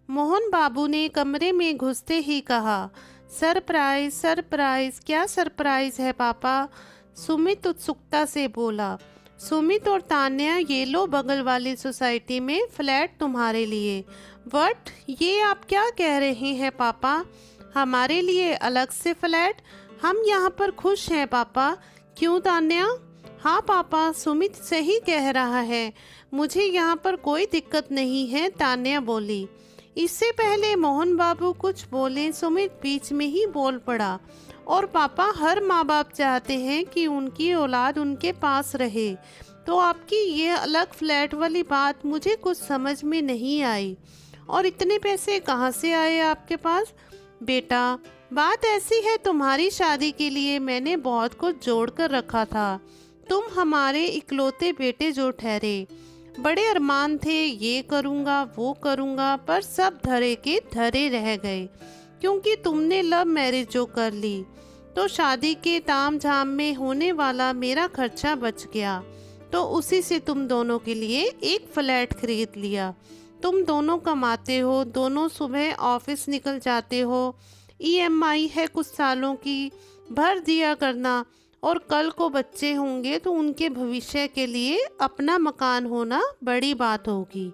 मोहन बाबू ने कमरे में घुसते ही कहा, सरप्राइज सरप्राइज, क्या सरप्राइज है पापा? सुमित उत्सुकता से बोला। सुमित और तान्या, ये लो बगल वाली सोसाइटी में फ्लैट तुम्हारे लिए। वट, ये आप क्या कह रहे हैं पापा? हमारे लिए अलग से फ्लैट? हम यहाँ पर खुश हैं पापा। क्यों तान्या? हाँ पापा, सुमित सही कह रहा है, मुझे यहाँ पर कोई दिक्कत नहीं है, तान्या बोली। इससे पहले मोहन बाबू कुछ बोले, सुमित बीच में ही बोल पड़ा, और पापा, हर माँ बाप चाहते हैं कि उनकी औलाद उनके पास रहे, तो आपकी ये अलग फ्लैट वाली बात मुझे कुछ समझ में नहीं आई। और इतने पैसे कहाँ से आए आपके पास? बेटा, बात ऐसी है, तुम्हारी शादी के लिए मैंने बहुत कुछ जोड़ कर रखा था। तुम हमारे इकलौते बेटे जो ठहरे। बड़े अरमान थे, ये करूँगा वो करूँगा, पर सब धरे के धरे रह गए, क्योंकि तुमने लव मैरिज जो कर ली, तो शादी के ताम झाम में होने वाला मेरा खर्चा बच गया, तो उसी से तुम दोनों के लिए एक फ्लैट खरीद लिया। तुम दोनों कमाते हो, दोनों सुबह ऑफिस निकल जाते हो, ईएमआई है कुछ सालों की, भर दिया करना, और कल को बच्चे होंगे तो उनके भविष्य के लिए अपना मकान होना बड़ी बात होगी।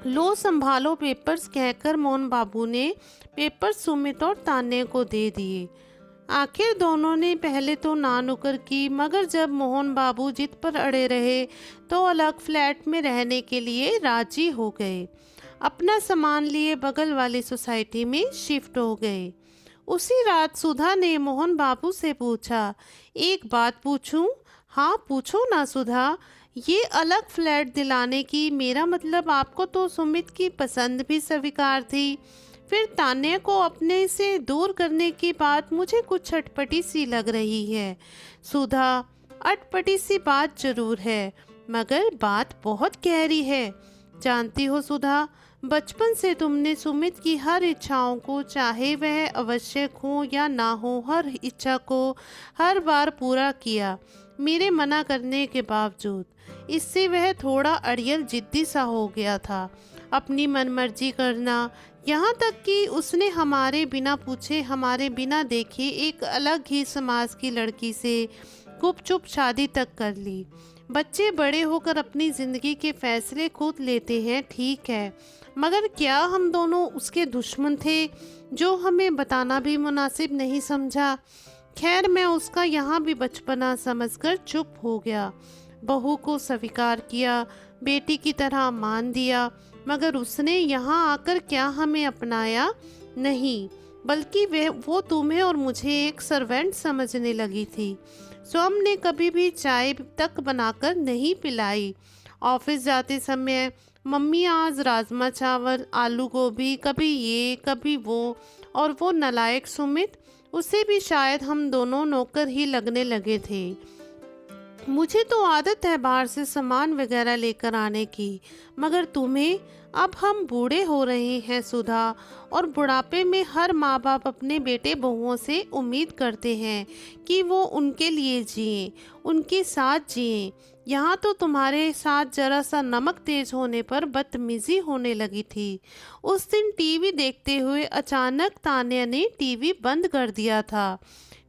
लो संभालो पेपर्स, कहकर मोहन बाबू ने पेपर सुमित और तान्या को दे दिए। आखिर दोनों ने पहले तो ना नुकर की, मगर जब मोहन बाबू जिद पर अड़े रहे तो अलग फ्लैट में रहने के लिए राजी हो गए। अपना सामान लिए बगल वाली सोसाइटी में शिफ्ट हो गए। उसी रात सुधा ने मोहन बाबू से पूछा, एक बात पूछूं? हाँ पूछो ना सुधा। ये अलग फ्लैट दिलाने की मेरा मतलब, आपको तो सुमित की पसंद भी स्वीकार थी, फिर तान्या को अपने से दूर करने की बात मुझे कुछ अटपटी सी लग रही है। सुधा, अटपटी सी बात जरूर है, मगर बात बहुत गहरी है। जानती हो सुधा, बचपन से तुमने सुमित की हर इच्छाओं को, चाहे वह आवश्यक हो या ना हो, हर इच्छा को हर बार पूरा किया, मेरे मना करने के बावजूद। इससे वह थोड़ा अड़ियल जिद्दी सा हो गया था, अपनी मनमर्जी करना, यहाँ तक कि उसने हमारे बिना पूछे, हमारे बिना देखे एक अलग ही समाज की लड़की से गुपचुप शादी तक कर ली। बच्चे बड़े होकर अपनी ज़िंदगी के फैसले खुद लेते हैं, ठीक है, मगर क्या हम दोनों उसके दुश्मन थे, जो हमें बताना भी मुनासिब नहीं समझा? खैर, मैं उसका यहाँ भी बचपना समझकर चुप हो गया। बहू को स्वीकार किया, बेटी की तरह मान दिया, मगर उसने यहाँ आकर क्या हमें अपनाया? नहीं, बल्कि वो तुम्हें और मुझे एक सर्वेंट समझने लगी थी। सोम ने कभी भी चाय तक बनाकर नहीं पिलाई। ऑफिस जाते समय, मम्मी आज राजमा चावल, आलू गोभी, कभी ये कभी वो, और वो नालायक सुमित, उसे भी शायद हम दोनों नौकर ही लगने लगे थे। मुझे तो आदत है बाहर से सामान वगैरह लेकर आने की, मगर तुम्हें? अब हम बूढ़े हो रहे हैं सुधा, और बुढ़ापे में हर माँ बाप अपने बेटे बहुओं से उम्मीद करते हैं कि वो उनके लिए जिएं, उनके साथ जिएं। यहाँ तो तुम्हारे साथ जरा सा नमक तेज होने पर बदतमीजी होने लगी थी। उस दिन टीवी देखते हुए अचानक तान्या ने टीवी बंद कर दिया था,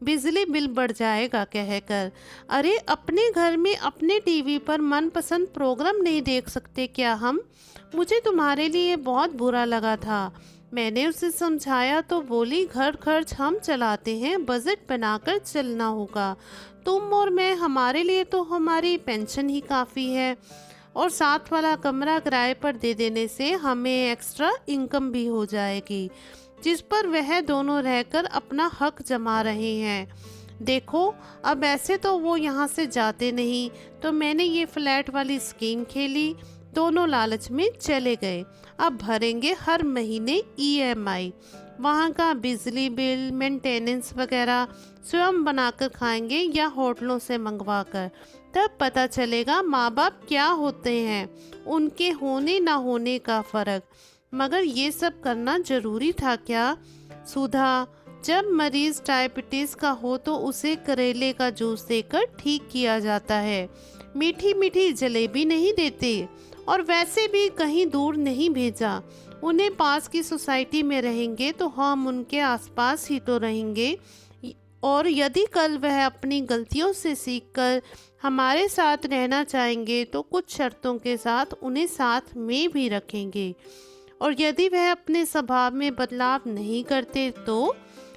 बिजली बिल बढ़ जाएगा कहकर। अरे, अपने घर में अपने टीवी पर मनपसंद प्रोग्राम नहीं देख सकते क्या हम? मुझे तुम्हारे लिए बहुत बुरा लगा था। मैंने उसे समझाया तो बोली, घर खर्च हम चलाते हैं, बजट बनाकर चलना होगा। तुम और मैं, हमारे लिए तो हमारी पेंशन ही काफ़ी है, और साथ वाला कमरा किराए पर दे देने से हमें एक्स्ट्रा इनकम भी हो जाएगी, जिस पर वह दोनों रहकर अपना हक जमा रहे हैं। देखो, अब ऐसे तो वो यहाँ से जाते नहीं, तो मैंने ये फ्लैट वाली स्कीम खेली। दोनों लालच में चले गए। अब भरेंगे हर महीने ईएमआई, वहाँ का बिजली बिल, मेंटेनेंस वगैरह स्वयं बनाकर खाएंगे या होटलों से मंगवा कर। तब पता चलेगा माँ बाप क्या होते हैं, उनके होने ना होने का फ़र्क। मगर ये सब करना ज़रूरी था क्या सुधा? जब मरीज़ डायबिटीज़ का हो तो उसे करेले का जूस देकर ठीक किया जाता है, मीठी मीठी जलेबी नहीं देते। और वैसे भी कहीं दूर नहीं भेजा। उन्हें पास की सोसाइटी में रहेंगे तो हम उनके आसपास ही तो रहेंगे। और यदि कल वह अपनी गलतियों से सीखकर हमारे साथ रहना चाहेंगे तो कुछ शर्तों के साथ उन्हें साथ में भी रखेंगे। और यदि वह अपने स्वभाव में बदलाव नहीं करते तो?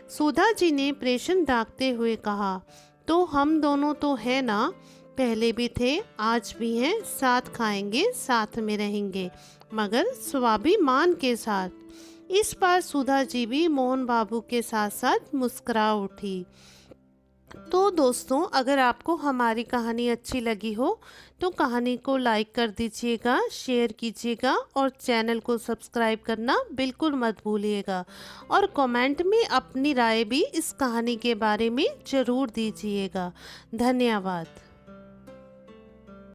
सुधा जी ने प्रेषण दागते हुए कहा। तो हम दोनों तो है ना, पहले भी थे, आज भी हैं, साथ खाएंगे, साथ में रहेंगे, मगर स्वाभिमान के साथ। इस बार सुधा जी भी मोहन बाबू के साथ साथ मुस्कुरा उठी। तो दोस्तों, अगर आपको हमारी कहानी अच्छी लगी हो तो कहानी को लाइक कर दीजिएगा, शेयर कीजिएगा और चैनल को सब्सक्राइब करना बिल्कुल मत भूलिएगा। और कमेंट में अपनी राय भी इस कहानी के बारे में ज़रूर दीजिएगा। धन्यवाद।